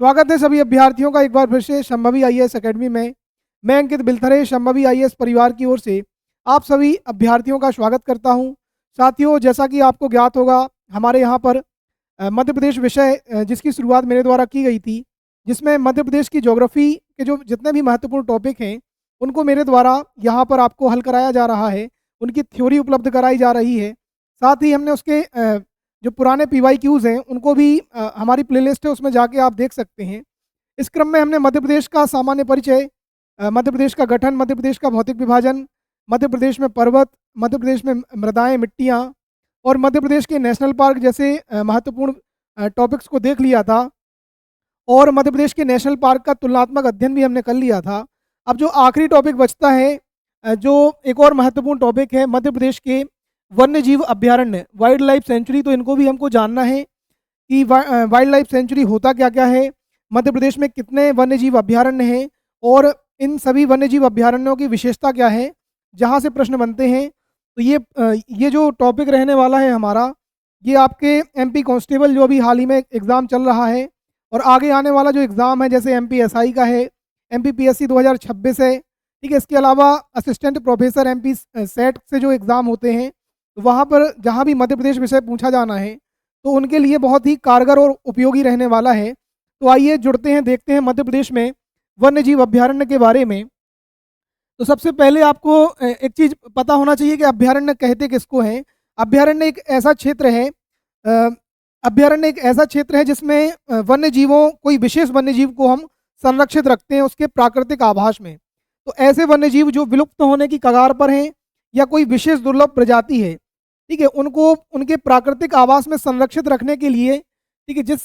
स्वागत है सभी अभ्यर्थियों का एक बार फिर से संभवी आईएएस एकेडमी में। मैं अंकित बिलथरे संभवी आईएएस परिवार की ओर से आप सभी अभ्यर्थियों का स्वागत करता हूं। साथियों, जैसा कि आपको ज्ञात होगा, हमारे यहाँ पर मध्य प्रदेश विषय जिसकी शुरुआत मेरे द्वारा की गई थी, जिसमें मध्य प्रदेश की ज्योग्राफी के जो जितने भी महत्वपूर्ण टॉपिक हैं उनको मेरे द्वारा यहाँ पर आपको हल कराया जा रहा है, उनकी थ्योरी उपलब्ध कराई जा रही है। साथ ही हमने उसके जो पुराने PYQs हैं उनको भी हमारी प्लेलिस्ट है उसमें जाके आप देख सकते हैं। इस क्रम में हमने मध्य प्रदेश का सामान्य परिचय, मध्य प्रदेश का गठन, मध्य प्रदेश का भौतिक विभाजन, मध्य प्रदेश में पर्वत, मध्य प्रदेश में मृदाएँ, मिट्टियाँ और मध्य प्रदेश के नेशनल पार्क जैसे महत्वपूर्ण टॉपिक्स को देख लिया था। और मध्य प्रदेश के नेशनल पार्क का तुलनात्मक अध्ययन भी हमने कर लिया था। अब जो आखिरी टॉपिक बचता है, जो एक और महत्वपूर्ण टॉपिक है, मध्य प्रदेश के वन्य जीव अभ्यारण्य, वाइल्ड लाइफ सेंचुरी। तो इनको भी हमको जानना है कि वाइल्ड लाइफ सेंचुरी होता क्या क्या है, मध्य प्रदेश में कितने वन्य जीव अभ्यारण्य हैं और इन सभी वन्य जीव अभ्यारण्यों की विशेषता क्या है, जहाँ से प्रश्न बनते हैं। तो ये जो टॉपिक रहने वाला है हमारा, ये आपके MP कांस्टेबल जो अभी हाल ही में एग्ज़ाम चल रहा है और आगे आने वाला जो एग्ज़ाम है जैसे MP SI का है, MP PSC 2026 है, ठीक है। इसके अलावा असिस्टेंट प्रोफेसर MP सेट से जो एग्ज़ाम होते हैं, तो वहाँ पर जहाँ भी मध्य प्रदेश विषय पूछा जाना है तो उनके लिए बहुत ही कारगर और उपयोगी रहने वाला है। तो आइए जुड़ते हैं, देखते हैं मध्य प्रदेश में वन्य जीव अभ्यारण्य के बारे में। तो सबसे पहले आपको एक चीज़ पता होना चाहिए कि अभ्यारण्य कहते किसको हैं। अभ्यारण्य एक ऐसा क्षेत्र है अभ्यारण्य एक ऐसा क्षेत्र है जिसमें वन्य जीवों, कोई विशेष वन्य जीव को हम संरक्षित रखते हैं उसके प्राकृतिक आवास में। तो ऐसे वन्य जीव जो विलुप्त होने की कगार पर हैं या कोई विशेष दुर्लभ प्रजाति है, ठीक है, उनको उनके प्राकृतिक आवास में संरक्षित रखने के लिए, ठीक है,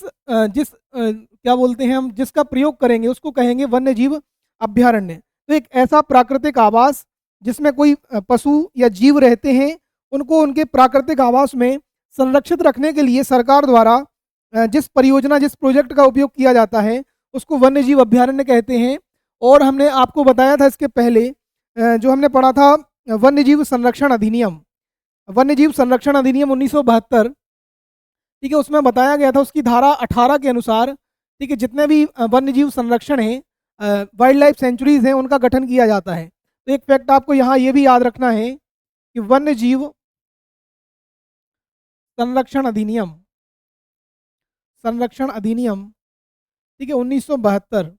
क्या बोलते हैं हम, जिसका प्रयोग करेंगे उसको कहेंगे वन्य जीव अभ्यारण्य। तो एक ऐसा प्राकृतिक आवास जिसमें कोई पशु या जीव रहते हैं, उनको उनके प्राकृतिक आवास में संरक्षित रखने के लिए सरकार द्वारा जिस परियोजना, जिस प्रोजेक्ट का उपयोग किया जाता है उसको वन्य जीव अभ्यारण्य कहते हैं। और हमने आपको बताया था इसके पहले, जो हमने पढ़ा था वन्य जीव संरक्षण अधिनियम, वन्य जीव संरक्षण अधिनियम 1972, ठीक है, उसमें बताया गया था, उसकी धारा 18 के अनुसार, ठीक है, जितने भी वन्य जीव संरक्षण हैं, वाइल्ड लाइफ सेंचुरीज हैं, उनका गठन किया जाता है। तो एक फैक्ट आपको यहाँ ये भी याद रखना है कि वन्य जीव संरक्षण अधिनियम, ठीक है, 1972,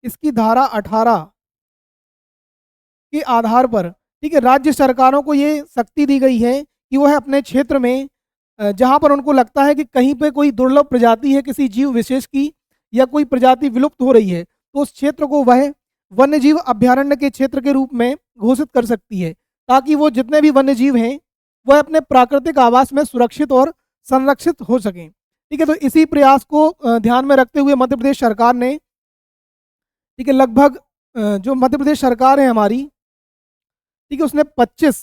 इसकी धारा 18 के आधार पर, ठीक है, राज्य सरकारों को ये शक्ति दी गई है कि वह अपने क्षेत्र में जहाँ पर उनको लगता है कि कहीं पे कोई दुर्लभ प्रजाति है किसी जीव विशेष की, या कोई प्रजाति विलुप्त हो रही है, तो उस क्षेत्र को वह वन्य जीव अभ्यारण्य के क्षेत्र के रूप में घोषित कर सकती है, ताकि वो जितने भी वन्य जीव हैं वह अपने प्राकृतिक आवास में सुरक्षित और संरक्षित हो सकें। ठीक है, तो इसी प्रयास को ध्यान में रखते हुए मध्य प्रदेश सरकार ने, ठीक है, लगभग जो मध्य प्रदेश सरकार है हमारी, ठीक है, उसने 25,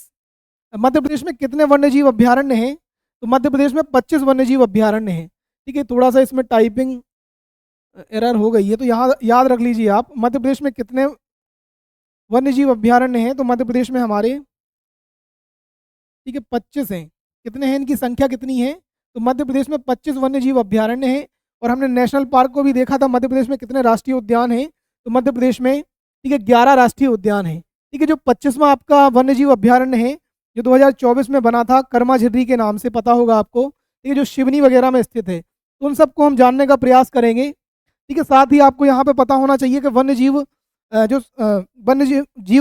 मध्य प्रदेश में कितने वन्य जीव अभ्यारण्य हैं, तो मध्य प्रदेश में 25 वन्य जीव अभ्यारण्य हैं। ठीक है, थोड़ा सा इसमें टाइपिंग एरर हो गई है, तो यहाँ याद रख लीजिए आप, मध्य प्रदेश में कितने वन्य जीव अभ्यारण्य हैं, तो मध्य प्रदेश में हमारे, ठीक है, 25 हैं। कितने हैं, इनकी संख्या कितनी है, तो मध्य प्रदेश में 25 वन्य जीव अभ्यारण्य हैं। और हमने नेशनल पार्क को भी देखा था, मध्य प्रदेश में कितने राष्ट्रीय उद्यान हैं, तो मध्य प्रदेश में, ठीक है, 11 राष्ट्रीय उद्यान हैं। ठीक है, जो 25वां आपका वन्य जीव अभ्यारण्य है जो 2024 में बना था, कर्मा झिर्री के नाम से, पता होगा आपको, ठीक है, जो शिवनी वगैरह में स्थित है, तो उन सबको हम जानने का प्रयास करेंगे। ठीक है, साथ ही आपको यहाँ पे पता होना चाहिए कि वन्य जीव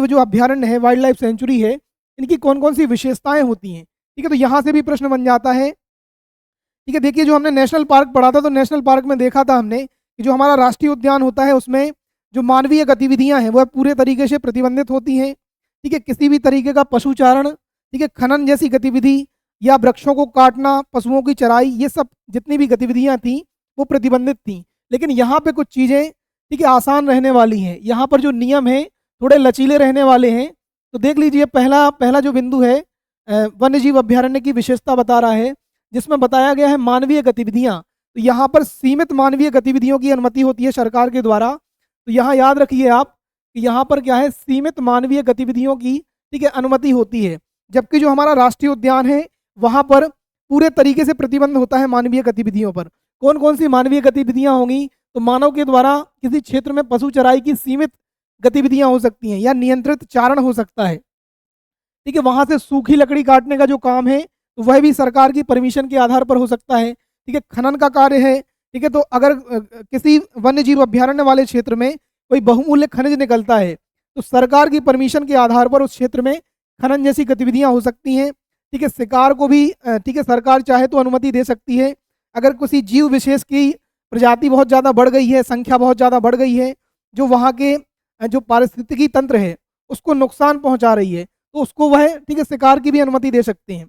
जो अभ्यारण्य है, वाइल्ड लाइफ सेंचुरी है, इनकी कौन कौन सी विशेषताएं होती हैं। ठीक है, तो यहाँ से भी प्रश्न बन जाता है। ठीक है, देखिए, जो हमने नेशनल पार्क पढ़ा था, तो नेशनल पार्क में देखा था हमने कि जो हमारा राष्ट्रीय उद्यान होता है उसमें जो मानवीय गतिविधियां हैं वह पूरे तरीके से प्रतिबंधित होती हैं। ठीक है, किसी भी तरीके का पशुचारण, ठीक है, खनन जैसी गतिविधि या वृक्षों को काटना, पशुओं की चराई, ये सब जितनी भी गतिविधियां थी वो प्रतिबंधित थी। लेकिन यहाँ पे कुछ चीज़ें, ठीक है, आसान रहने वाली हैं। यहाँ पर जो नियम है थोड़े लचीले रहने वाले हैं। तो देख लीजिए, पहला जो बिंदु है वन्य जीव अभ्यारण्य की विशेषता बता रहा है, जिसमें बताया गया है मानवीय गतिविधियां। तो यहाँ पर सीमित मानवीय गतिविधियों की अनुमति होती है सरकार के द्वारा। तो यहाँ याद रखिए आप कि यहाँ पर क्या है, सीमित मानवीय गतिविधियों की, ठीक है, अनुमति होती है। जबकि जो हमारा राष्ट्रीय उद्यान है वहाँ पर पूरे तरीके से प्रतिबंध होता है मानवीय गतिविधियों पर। कौन कौन सी मानवीय गतिविधियां होंगी? तो मानव के द्वारा किसी क्षेत्र में पशु चराई की सीमित गतिविधियां हो सकती हैं या नियंत्रित चारण हो सकता है। ठीक है, वहां से सूखी लकड़ी काटने का जो काम है तो वह भी सरकार की परमिशन के आधार पर हो सकता है। ठीक है, खनन का कार्य है। ठीक है, तो अगर किसी वन्य जीव अभ्यारण्य वाले क्षेत्र में कोई बहुमूल्य खनिज निकलता है तो सरकार की परमिशन के आधार पर उस क्षेत्र में खनन जैसी गतिविधियां हो सकती हैं। ठीक है, शिकार को भी ठीक है सरकार चाहे तो अनुमति दे सकती है। अगर किसी जीव विशेष की प्रजाति बहुत ज़्यादा बढ़ गई है, संख्या बहुत ज़्यादा बढ़ गई है, जो वहाँ के जो पारिस्थितिकी तंत्र है उसको नुकसान पहुंचा रही है, तो उसको वह ठीक है शिकार की भी अनुमति दे सकते हैं।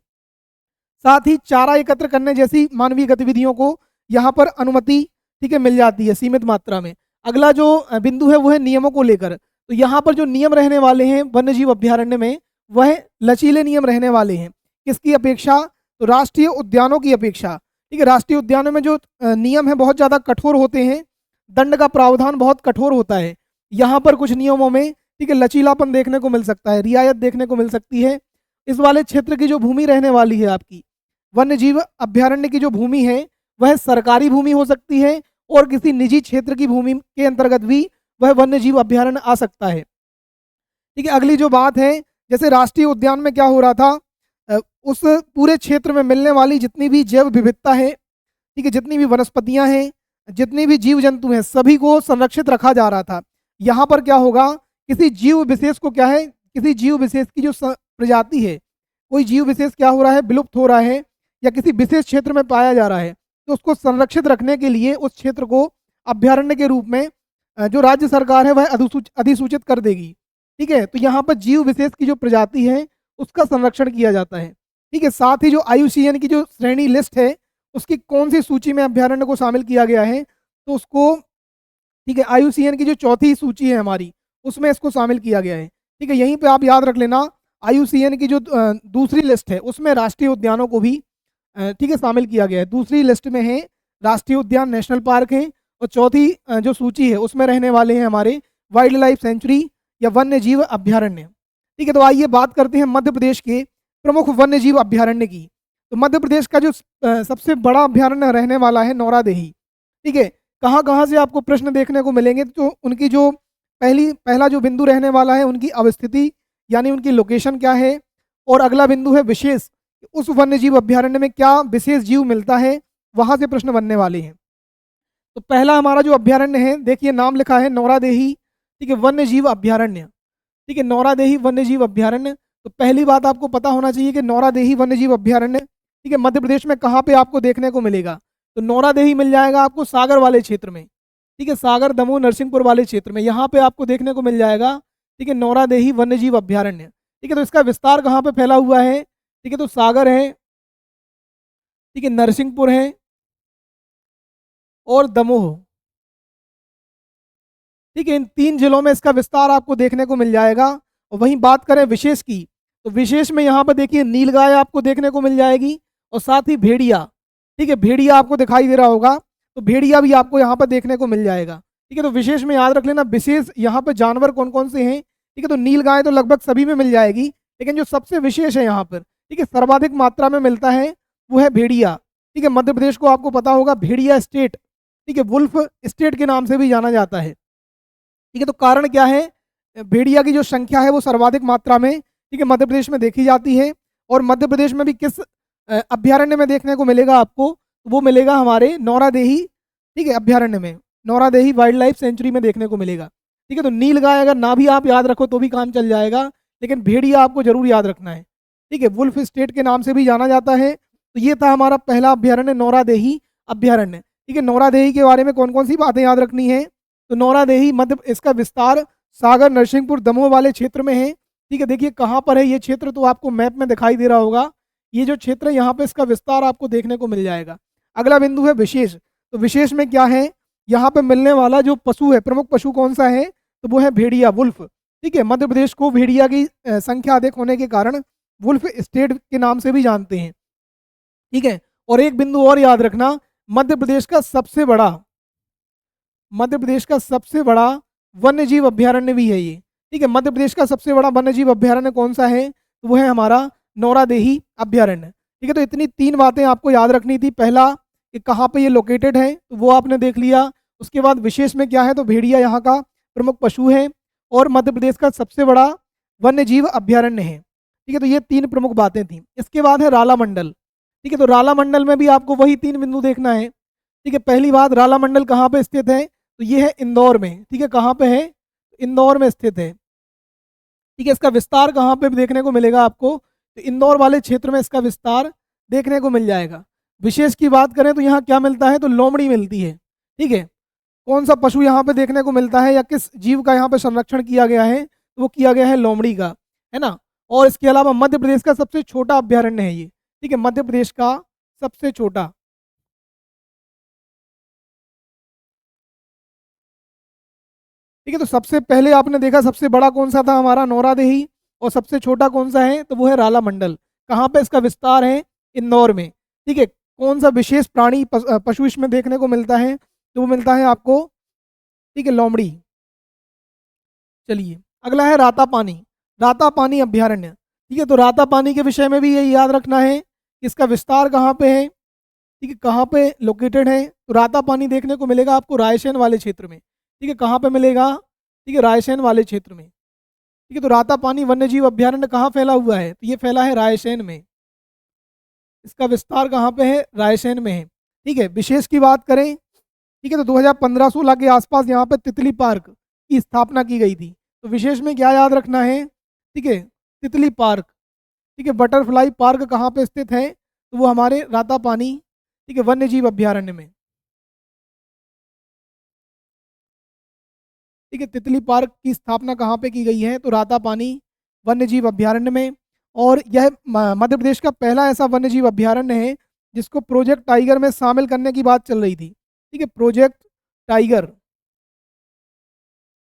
साथ ही चारा एकत्र करने जैसी मानवीय गतिविधियों को यहाँ पर अनुमति ठीक है मिल जाती है सीमित मात्रा में। अगला जो बिंदु है वो है नियमों को लेकर। तो यहाँ पर जो नियम रहने वाले हैं वन्य जीव अभ्यारण्य में वह लचीले नियम रहने वाले हैं। किसकी अपेक्षा? तो राष्ट्रीय उद्यानों की अपेक्षा। ठीक है, राष्ट्रीय उद्यानों में जो नियम है बहुत ज़्यादा कठोर होते हैं, दंड का प्रावधान बहुत कठोर होता है। यहाँ पर कुछ नियमों में ठीक है लचीलापन देखने को मिल सकता है, रियायत देखने को मिल सकती है। इस वाले क्षेत्र की जो भूमि रहने वाली है आपकी, वन्य जीव अभ्यारण्य की जो भूमि है वह सरकारी भूमि हो सकती है और किसी निजी क्षेत्र की भूमि के अंतर्गत भी वह वन्य जीव अभ्यारण्य आ सकता है। ठीक है, अगली जो बात है, जैसे राष्ट्रीय उद्यान में क्या हो रहा था, उस पूरे क्षेत्र में मिलने वाली जितनी भी जैव विविधता है, ठीक है, जितनी भी वनस्पतियां हैं, जितने भी जीव जंतु हैं, सभी को संरक्षित रखा जा रहा था। यहाँ पर क्या होगा, किसी जीव विशेष को क्या है, किसी जीव विशेष की जो प्रजाति है, कोई जीव विशेष क्या हो रहा है, विलुप्त हो रहा है या किसी विशेष क्षेत्र में पाया जा रहा है, तो उसको संरक्षित रखने के लिए उस क्षेत्र को अभ्यारण्य के रूप में जो राज्य सरकार है वह अधिसूचित कर देगी। ठीक है, तो यहाँ पर जीव विशेष की जो प्रजाति है उसका संरक्षण किया जाता है। ठीक है, साथ ही जो IUCN की जो श्रेणी लिस्ट है उसकी कौन सी सूची में अभ्यारण्य को शामिल किया गया है, तो उसको ठीक है IUCN की जो चौथी सूची है हमारी उसमें इसको शामिल किया गया है। ठीक है, यहीं पे आप याद रख लेना, IUCN की जो दूसरी लिस्ट है उसमें राष्ट्रीय उद्यानों को भी ठीक है शामिल किया गया है। दूसरी लिस्ट में है राष्ट्रीय उद्यान, नेशनल पार्क है, और चौथी जो सूची है उसमें रहने वाले हैं हमारे वाइल्ड लाइफ सेंचुरी या वन्य जीव अभ्यारण्य। ठीक है, तो आइए बात करते हैं मध्य प्रदेश के प्रमुख वन्य जीव अभ्यारण्य की। तो मध्य प्रदेश का जो सबसे बड़ा अभ्यारण्य रहने वाला है नौरादेही। ठीक है, कहाँ कहाँ से आपको प्रश्न देखने को मिलेंगे, तो उनकी जो पहला जो बिंदु रहने वाला है उनकी अवस्थिति यानी उनकी लोकेशन क्या है, और अगला बिंदु है विशेष, उस वन्य जीव अभ्यारण्य में क्या विशेष जीव मिलता है, वहां से प्रश्न बनने वाले हैं। तो पहला हमारा जो अभ्यारण्य है, देखिए नाम लिखा है नौरादेही। ठीक है, वन्य जीव अभ्यारण्य। ठीक है, नौरादेही वन्य जीव अभ्यारण्य। तो पहली बात आपको पता होना चाहिए कि नौरादेही वन्य जीव अभ्यारण्य ठीक है मध्य प्रदेश में कहाँ पे आपको देखने को मिलेगा, तो नौरादेही मिल जाएगा आपको सागर वाले क्षेत्र में। ठीक है, सागर, दमोह, नरसिंहपुर वाले क्षेत्र में यहाँ पे आपको देखने को मिल जाएगा। ठीक है, नौरादेही वन्य जीव अभ्यारण्य। ठीक है, तो इसका विस्तार कहाँ पे फैला हुआ है, ठीक है, तो सागर है, ठीक है, नरसिंहपुर है और दमोह। ठीक है, इन 3 जिलों में इसका विस्तार आपको देखने को मिल जाएगा। और वहीं बात करें विशेष की, तो विशेष में यहाँ पर देखिए नीलगाय आपको देखने को मिल जाएगी और साथ ही भेड़िया। ठीक है, भेड़िया आपको दिखाई दे रहा होगा, तो भेड़िया भी आपको यहाँ पर देखने को मिल जाएगा। ठीक है, तो विशेष में याद रख लेना विशेष यहाँ पर जानवर कौन कौन से हैं। ठीक है, तो नीलगाय तो लगभग सभी में मिल जाएगी, लेकिन जो सबसे विशेष है यहाँ पर, ठीक है, सर्वाधिक मात्रा में मिलता है वो है भेड़िया। ठीक है, मध्य प्रदेश को आपको पता होगा भेड़िया स्टेट, ठीक है, वुल्फ स्टेट के नाम से भी जाना जाता है। ठीक है, तो कारण क्या है, भेड़िया की जो संख्या है वो सर्वाधिक मात्रा में ठीक है मध्य प्रदेश में देखी जाती है। और मध्य प्रदेश में भी किस अभ्यारण्य में देखने को मिलेगा आपको, तो वो मिलेगा हमारे नौरादेही ठीक है अभ्यारण्य में, नौरादेही वाइल्ड लाइफ सेंचुरी में देखने को मिलेगा। ठीक है, तो नीलगाय अगर ना भी आप याद रखो तो भी काम चल जाएगा, लेकिन भेड़िया आपको जरूर याद रखना है। ठीक है, वुल्फ स्टेट के नाम से भी जाना जाता है। तो ये था हमारा पहला अभ्यारण्य नौरादेही अभ्यारण्य। ठीक है, नौरादेही के बारे में कौन कौन सी बातें याद रखनी है, तो नौरादेही मध्य इसका विस्तार सागर, नरसिंहपुर, दमोह वाले क्षेत्र में है। ठीक है, देखिए कहाँ पर है ये क्षेत्र, तो आपको मैप में दिखाई दे रहा होगा। ये जो क्षेत्र है यहाँ पे इसका विस्तार आपको देखने को मिल जाएगा। अगला बिंदु है विशेष। तो विशेष में क्या है, यहाँ पे मिलने वाला जो पशु है, प्रमुख पशु कौन सा है, तो वो है भेड़िया, वुल्फ। ठीक है, मध्य प्रदेश को भेड़िया की संख्या अधिक होने के कारण वुल्फ स्टेट के नाम से भी जानते हैं। ठीक है, और एक बिंदु और याद रखना, मध्य प्रदेश का सबसे बड़ा वन्य जीव अभ्यारण्य भी है ये। ठीक है, मध्य प्रदेश का सबसे बड़ा वन्य जीव अभ्यारण्य कौन सा है, तो वो है हमारा नौरादेही अभ्यारण्य। ठीक है, तो इतनी 3 बातें आपको याद रखनी थी। पहला कि कहाँ पे ये लोकेटेड है, तो वो आपने देख लिया। उसके बाद विशेष में क्या है, तो भेड़िया यहाँ का प्रमुख पशु है और मध्य प्रदेश का सबसे बड़ा वन्य जीव अभ्यारण्य है। ठीक है, तो ये 3 प्रमुख बातें थी। इसके बाद है राला मंडल। ठीक है, तो राला मंडल में भी आपको वही 3 बिंदु देखना है। ठीक है, पहली बात, राला मंडल कहाँ पे स्थित है, तो ये है इंदौर में। ठीक है, कहाँ पे है, इंदौर में स्थित है। ठीक है, इसका विस्तार कहाँ पे भी देखने को मिलेगा आपको, तो इंदौर वाले क्षेत्र में इसका विस्तार देखने को मिल जाएगा। विशेष की बात करें तो यहाँ क्या मिलता है, तो लोमड़ी मिलती है। ठीक है, कौन सा पशु यहाँ पे देखने को मिलता है या किस जीव का यहाँ पे संरक्षण किया गया है, तो वो किया गया है लोमड़ी का, है ना। और इसके अलावा मध्य प्रदेश का सबसे छोटा अभ्यारण्य है ये। ठीक है, मध्य प्रदेश का सबसे छोटा। ठीक है, तो सबसे पहले आपने देखा सबसे बड़ा कौन सा था, हमारा नौरादेही, और सबसे छोटा कौन सा है, तो वो है राला मंडल। कहाँ पे इसका विस्तार है, इंदौर में। ठीक है, कौन सा विशेष प्राणी पशु इसमें देखने को मिलता है, तो वो मिलता है आपको, ठीक है, लोमड़ी। चलिए, अगला है राता पानी। राता पानी अभ्यारण्य। ठीक है, तो राता पानी के विषय में भी ये याद रखना है कि इसका विस्तार कहाँ पे है, ठीक है, कहाँ पे लोकेटेड है। तो राता पानी देखने को मिलेगा आपको रायसेन वाले क्षेत्र में। ठीक है, कहाँ पे मिलेगा, ठीक है, रायसेन वाले क्षेत्र में। ठीक है, तो राता पानी वन्य जीव अभ्यारण्य कहाँ फैला हुआ है, तो ये फैला है रायसेन में। इसका विस्तार कहाँ पे है, रायसेन में है। ठीक है, विशेष की बात करें, ठीक है, तो 2015-16 के आसपास यहाँ पे तितली पार्क की स्थापना की गई थी। तो विशेष में क्या याद रखना है, ठीक है, तितली पार्क। ठीक है, बटरफ्लाई पार्क कहाँ पे स्थित है, तो वो हमारे राता पानी, ठीक है, वन्य जीव अभ्यारण्य में। ठीक है, तितली पार्क की स्थापना कहाँ पे की गई है, तो राता पानी वन्य जीव अभ्यारण्य में। और यह मध्य प्रदेश का पहला ऐसा वन्य जीव अभ्यारण्य है जिसको प्रोजेक्ट टाइगर में शामिल करने की बात चल रही थी। ठीक है, प्रोजेक्ट टाइगर,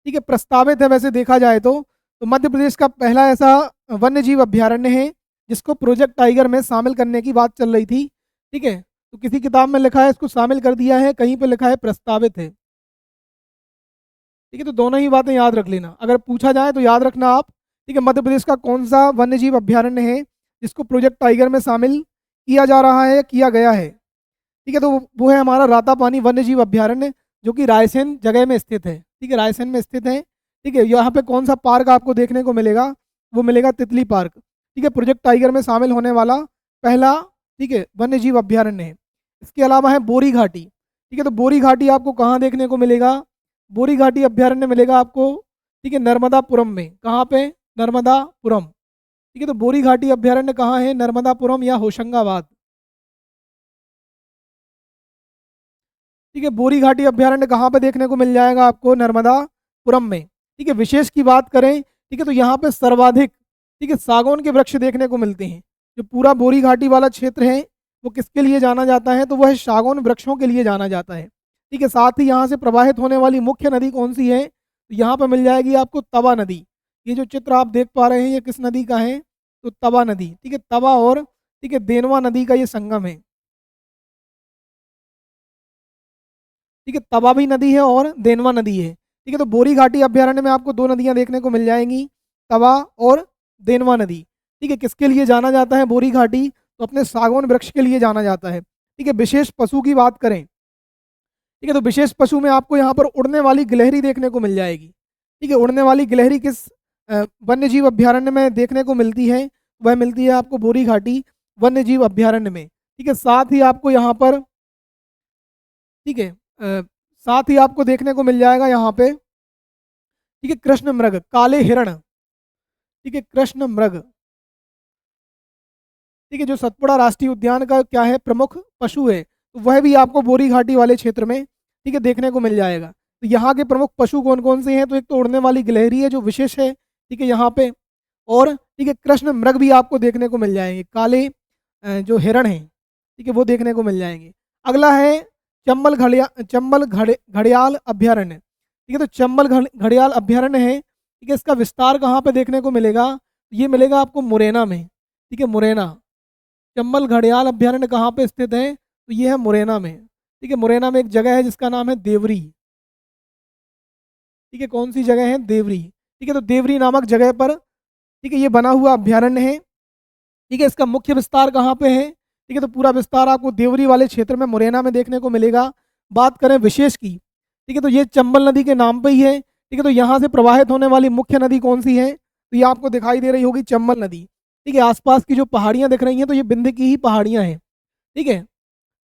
ठीक है, प्रस्तावित है वैसे देखा जाए तो मध्य प्रदेश का पहला ऐसा वन्य जीव अभ्यारण्य है जिसको प्रोजेक्ट टाइगर में शामिल करने की बात चल रही थी। ठीक है, तो किसी किताब में लिखा है इसको शामिल कर दिया है, कहीं पे लिखा है प्रस्तावित है। ठीक है, तो दोनों ही बातें याद रख लेना, अगर पूछा जाए तो याद रखना आप। ठीक है, मध्य प्रदेश का कौन सा वन्य जीव अभ्यारण्य है जिसको प्रोजेक्ट टाइगर में शामिल किया जा रहा है, किया गया है। ठीक है, तो वो है हमारा रातापानी वन्य जीव अभ्यारण्य, जो कि रायसेन जगह में स्थित है। ठीक है, रायसेन में स्थित है। ठीक है, यहाँ पे कौन सा पार्क आपको देखने को मिलेगा, वो मिलेगा तितली पार्क। ठीक है, प्रोजेक्ट टाइगर में शामिल होने वाला पहला, ठीक है, वन्य जीव अभ्यारण्य है। इसके अलावा है बोरी घाटी। ठीक है, तो बोरी घाटी आपको कहाँ देखने को मिलेगा, बोरी घाटी अभ्यारण्य मिलेगा आपको, ठीक है, नर्मदापुरम में। कहाँ पे, नर्मदापुरम। ठीक है, तो बोरी घाटी अभ्यारण्य कहाँ है, नर्मदापुरम या होशंगाबाद। ठीक है, बोरी घाटी अभ्यारण्य कहाँ पे देखने को मिल जाएगा आपको, नर्मदापुरम में। ठीक है, विशेष की बात करें, ठीक है, तो यहाँ पे सर्वाधिक, ठीक है, सागौन के वृक्ष देखने को मिलते हैं। जो पूरा बोरी घाटी वाला क्षेत्र है वो किसके लिए जाना जाता है, तो वह सागौन वृक्षों के लिए जाना जाता है। ठीक है, साथ ही यहाँ से प्रवाहित होने वाली मुख्य नदी कौन सी है, तो यहाँ पर मिल जाएगी आपको तवा नदी। ये जो चित्र आप देख पा रहे हैं ये किस नदी का है, तो तवा नदी। ठीक है, तवा और, ठीक है, देनवा नदी का ये संगम है। ठीक है, तवा भी नदी है और देनवा नदी है। ठीक है, तो बोरी घाटी अभ्यारण्य में आपको 2 नदियां देखने को मिल जाएंगी, तवा और देनवा नदी। ठीक है, किसके लिए जाना जाता है बोरी घाटी, तो अपने सागौन वृक्ष के लिए जाना जाता है। ठीक है, विशेष पशु की बात करें, ठीक है, तो विशेष पशु में आपको यहाँ पर उड़ने वाली गिलहरी देखने को मिल जाएगी। ठीक है, उड़ने वाली गिलहरी किस वन्य जीव अभ्यारण्य में देखने को मिलती है, वह मिलती है आपको बोरी घाटी वन्य जीव अभ्यारण्य में। ठीक है, साथ ही आपको यहाँ पर, ठीक है, साथ ही आपको देखने को मिल जाएगा यहाँ पे, ठीक है, कृष्ण मृग, काले हिरण। ठीक है, कृष्ण मृग, ठीक है, जो सतपुड़ा राष्ट्रीय उद्यान का क्या है, प्रमुख पशु है, तो वह भी आपको बोरी घाटी वाले क्षेत्र में, ठीक है, देखने को मिल जाएगा। तो यहाँ के प्रमुख पशु कौन कौन से हैं, तो एक तो उड़ने वाली गिलहरी है जो विशेष है, ठीक है, यहाँ पे। और ठीक है, कृष्ण मृग भी आपको देखने को मिल जाएंगे, काले जो हिरण हैं, ठीक है, वो देखने को मिल जाएंगे। अगला है चंबल घड़ियाल अभ्यारण्य। ठीक है, तो चंबल घड़ियाल अभ्यारण्य है। ठीक है, इसका विस्तार कहाँ पे देखने को मिलेगा, ये मिलेगा आपको मुरैना में। ठीक है, मुरैना। चंबल घड़ियाल अभ्यारण्य कहाँ पे स्थित है, तो ये है मुरैना में। ठीक है, मुरैना में एक जगह है जिसका नाम है देवरी। ठीक है, कौन सी जगह है, देवरी। ठीक है, तो देवरी नामक जगह पर, ठीक है, ये बना हुआ अभ्यारण्य है। ठीक है, इसका मुख्य विस्तार कहाँ पे है, ठीक है, तो पूरा विस्तार आपको देवरी वाले क्षेत्र में मुरैना में देखने को मिलेगा। बात करें विशेष की, ठीक है, तो ये चंबल नदी के नाम पे ही है। ठीक है, तो यहाँ से प्रवाहित होने वाली मुख्य नदी कौन सी है, तो ये आपको दिखाई दे रही होगी चंबल नदी। ठीक है, आसपास की जो पहाड़ियाँ दिख रही हैं तो ये बिंद की ही पहाड़ियाँ हैं। ठीक है,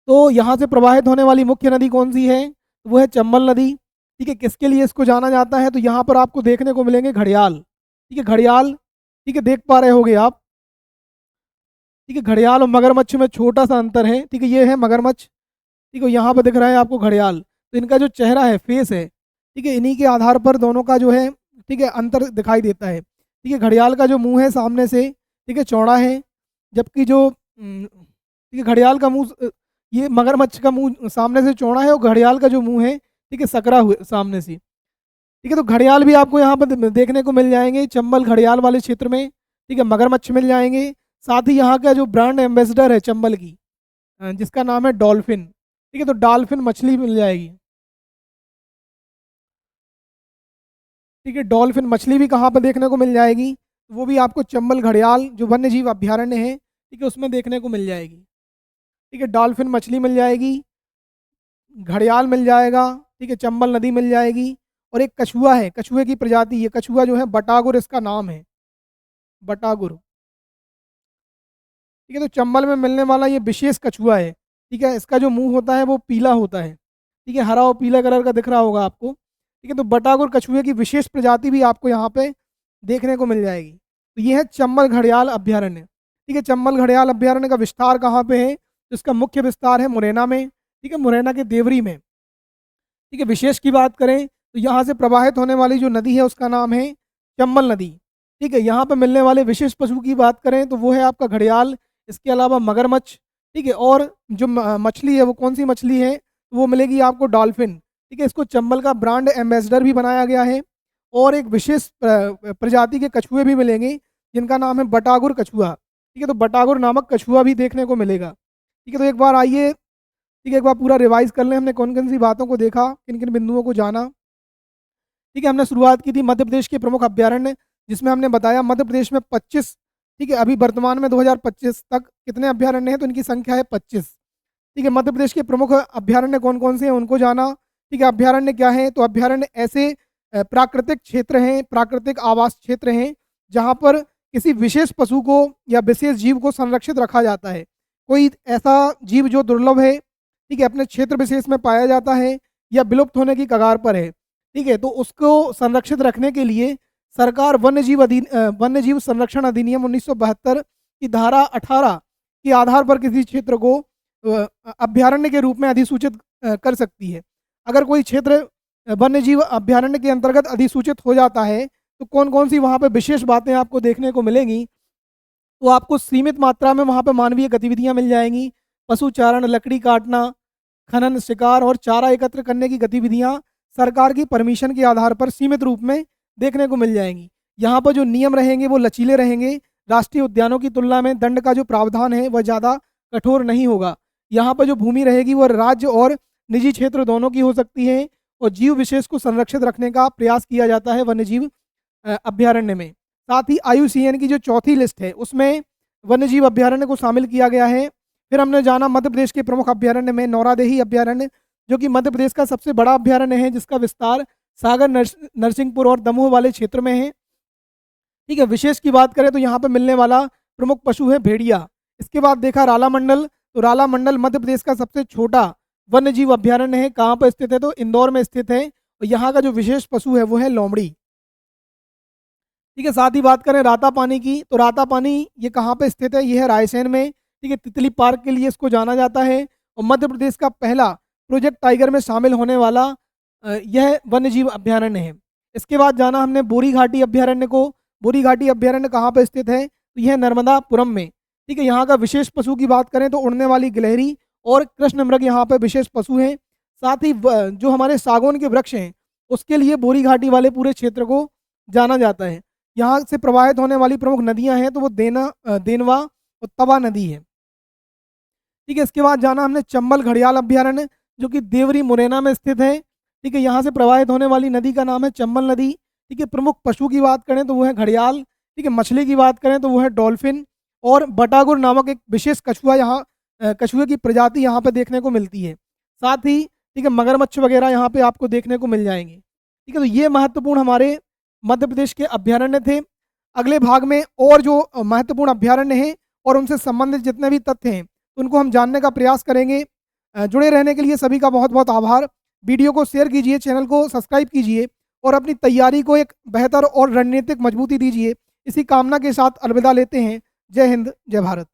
तो यहाँ से प्रवाहित होने वाली मुख्य नदी कौन सी है, तो वो है चंबल नदी। ठीक है, किसके लिए इसको जाना जाता है, तो यहाँ पर आपको देखने को मिलेंगे घड़ियाल। ठीक है, घड़ियाल, ठीक है, देख पा रहे होगे आप। ठीक है, घड़ियाल और मगरमच्छ में छोटा सा अंतर है। ठीक है, ये है मगरमच्छ, ठीक है, यहाँ पर दिख रहा है आपको घड़ियाल। तो इनका जो चेहरा है, फेस है, ठीक है, इन्हीं के आधार पर दोनों का जो है, ठीक है, अंतर दिखाई देता है। ठीक है, घड़ियाल का जो मुंह है सामने से, ठीक है, चौड़ा है, जबकि जो ठीक है, घड़ियाल का मुंह, ये मगरमच्छ का मुंह सामने से चौड़ा है और घड़ियाल का जो मुंह है, ठीक है, सकरा हुए सामने से। ठीक है, तो घड़ियाल भी आपको यहाँ पर देखने को मिल जाएंगे चंबल घड़ियाल वाले क्षेत्र में। ठीक है, मगरमच्छ मिल जाएंगे। साथ ही यहाँ का जो ब्रांड एम्बेसडर है चंबल की, जिसका नाम है डॉल्फिन। ठीक है, तो डॉल्फिन मछली मिल जाएगी। ठीक है, डॉल्फिन मछली भी कहाँ पर देखने को मिल जाएगी, वो भी आपको चंबल घड़ियाल जो वन्य जीव अभ्यारण्य है, ठीक है, उसमें देखने को मिल जाएगी। ठीक है, डॉल्फिन मछली मिल जाएगी, घड़ियाल मिल जाएगा। ठीक है, चंबल नदी मिल जाएगी, और एक कछुआ है, कछुए की प्रजाति, ये कछुआ जो है बटागुर इसका नाम है, बटागुर। ठीक है, तो चंबल में मिलने वाला ये विशेष कछुआ है। ठीक है, इसका जो मुंह होता है वो पीला होता है। ठीक है, हरा और पीला कलर का दिख रहा होगा आपको। ठीक है, तो बटागुर कछुए की विशेष प्रजाति भी आपको यहाँ पे देखने को मिल जाएगी। तो ये है चंबल घड़ियाल अभ्यारण्य। ठीक है, चंबल घड़ियाल अभ्यारण्य का विस्तार कहाँ पे है, तो इसका मुख्य विस्तार है मुरैना में। ठीक है, मुरैना के देवरी में। ठीक है, विशेष की बात करें तो यहाँ से प्रवाहित होने वाली जो नदी है उसका नाम है चंबल नदी। ठीक है, यहाँ पर मिलने वाले विशेष पशु की बात करें तो वो है आपका घड़ियाल, इसके अलावा मगरमच्छ। ठीक है, और जो मछली है वो कौन सी मछली है, वो मिलेगी आपको डॉल्फिन। ठीक है, इसको चंबल का ब्रांड एम्बेसडर भी बनाया गया है। और एक विशेष प्रजाति के कछुए भी मिलेंगे जिनका नाम है बटागुर कछुआ। ठीक है, तो बटागुर नामक कछुआ भी देखने को मिलेगा। ठीक है, तो एक बार आइए, ठीक है, एक बार पूरा रिवाइज कर लें, हमने कौन कौन सी बातों को देखा, किन किन बिंदुओं को जाना। ठीक है, हमने शुरुआत की थी मध्य प्रदेश के प्रमुख अभ्यारण्य, जिसमें हमने बताया मध्य प्रदेश में 25, ठीक है, अभी वर्तमान में 2025 तक कितने अभ्यारण्य हैं, तो इनकी संख्या है 25। ठीक है, मध्य प्रदेश के प्रमुख अभ्यारण्य कौन कौन से हैं उनको जाना। ठीक है, अभ्यारण्य क्या है, तो अभ्यारण्य ऐसे प्राकृतिक क्षेत्र हैं, प्राकृतिक आवास क्षेत्र हैं जहाँ पर किसी विशेष पशु को या विशेष जीव को संरक्षित रखा जाता है। कोई ऐसा जीव जो दुर्लभ है, ठीक है, अपने क्षेत्र विशेष में पाया जाता है या विलुप्त होने की कगार पर है, ठीक है, तो उसको संरक्षित रखने के लिए सरकार वन्य जीव संरक्षण अधिनियम 1972 की धारा 18 के आधार पर किसी क्षेत्र को अभ्यारण्य के रूप में अधिसूचित कर सकती है। अगर कोई क्षेत्र वन्य जीव अभ्यारण्य के अंतर्गत अधिसूचित हो जाता है तो कौन कौन सी वहाँ पे विशेष बातें आपको देखने को मिलेंगी, तो आपको सीमित मात्रा में वहाँ पे मानवीय गतिविधियाँ मिल जाएंगी। पशु चारण, लकड़ी काटना, खनन, शिकार और चारा एकत्र करने की गतिविधियाँ सरकार की परमिशन के आधार पर सीमित रूप में देखने को मिल जाएंगी। यहाँ पर जो नियम रहेंगे वो लचीले रहेंगे। राष्ट्रीय उद्यानों की तुलना में दंड का जो प्रावधान है वह ज़्यादा कठोर नहीं होगा। यहाँ पर जो भूमि रहेगी वह राज्य और निजी क्षेत्र दोनों की हो सकती है, और जीव विशेष को संरक्षित रखने का प्रयास किया जाता है वन्यजीव अभ्यारण्य में। साथ ही IUCN की जो चौथी लिस्ट है उसमें वन्यजीव अभ्यारण्य को शामिल किया गया है। फिर हमने जाना मध्य प्रदेश के प्रमुख अभ्यारण्य में नौरादेही अभ्यारण्य, जो कि मध्य प्रदेश का सबसे बड़ा अभ्यारण्य है, जिसका विस्तार सागर, नरसिंहपुर और दमोह वाले क्षेत्र में है। ठीक है, विशेष की बात करें तो यहाँ पर मिलने वाला प्रमुख पशु है भेड़िया। इसके बाद देखा राला मंडल, तो राला मंडल मध्य प्रदेश का सबसे छोटा वन्य जीव अभ्यारण्य है। कहाँ पर स्थित है, तो इंदौर में स्थित है, और यहाँ का जो विशेष पशु है वो है लोमड़ी। ठीक है, साथ ही बात करें राता पानी की, तो राता पानी ये कहाँ पे स्थित है, ये है रायसेन में। ठीक है, तितली पार्क के लिए इसको जाना जाता है, और मध्य प्रदेश का पहला प्रोजेक्ट टाइगर में शामिल होने वाला यह वन्य जीव अभ्यारण्य है। इसके बाद जाना हमने बोरी घाटी अभ्यारण्य को। बोरी घाटी अभ्यारण्य कहाँ पर स्थित है, तो यह नर्मदापुरम में। ठीक है, यहाँ का विशेष पशु की बात करें तो उड़ने वाली गिलहरी और कृष्ण मृग यहाँ पर विशेष पशु हैं। साथ ही जो हमारे सागौन के वृक्ष हैं उसके लिए बोरी घाटी वाले पूरे क्षेत्र को जाना जाता है। यहाँ से प्रवाहित होने वाली प्रमुख नदियाँ हैं तो वो देनवा और तवा नदी है। ठीक है, इसके बाद जाना हमने चंबल घड़ियाल अभ्यारण्य, जो कि देवरी मुरैना में स्थित है। ठीक है, यहाँ से प्रवाहित होने वाली नदी का नाम है चंबल नदी। ठीक है, प्रमुख पशु की बात करें तो वो है घड़ियाल। ठीक है, मछली की बात करें तो वो है डॉल्फिन, और बटागुर नामक एक विशेष कछुआ यहाँ कछुए की प्रजाति यहाँ पे देखने को मिलती है। साथ ही ठीक है, मगरमच्छ वगैरह यहाँ पे आपको देखने को मिल जाएंगे। ठीक है, तो ये महत्वपूर्ण हमारे मध्य प्रदेश के अभ्यारण्य थे। अगले भाग में और जो महत्वपूर्ण अभ्यारण्य हैं और उनसे संबंधित जितने भी तथ्य हैं उनको हम जानने का प्रयास करेंगे। जुड़े रहने के लिए सभी का बहुत बहुत आभार। वीडियो को शेयर कीजिए, चैनल को सब्सक्राइब कीजिए और अपनी तैयारी को एक बेहतर और रणनीतिक मजबूती दीजिए। इसी कामना के साथ अलविदा लेते हैं। जय हिंद, जय भारत।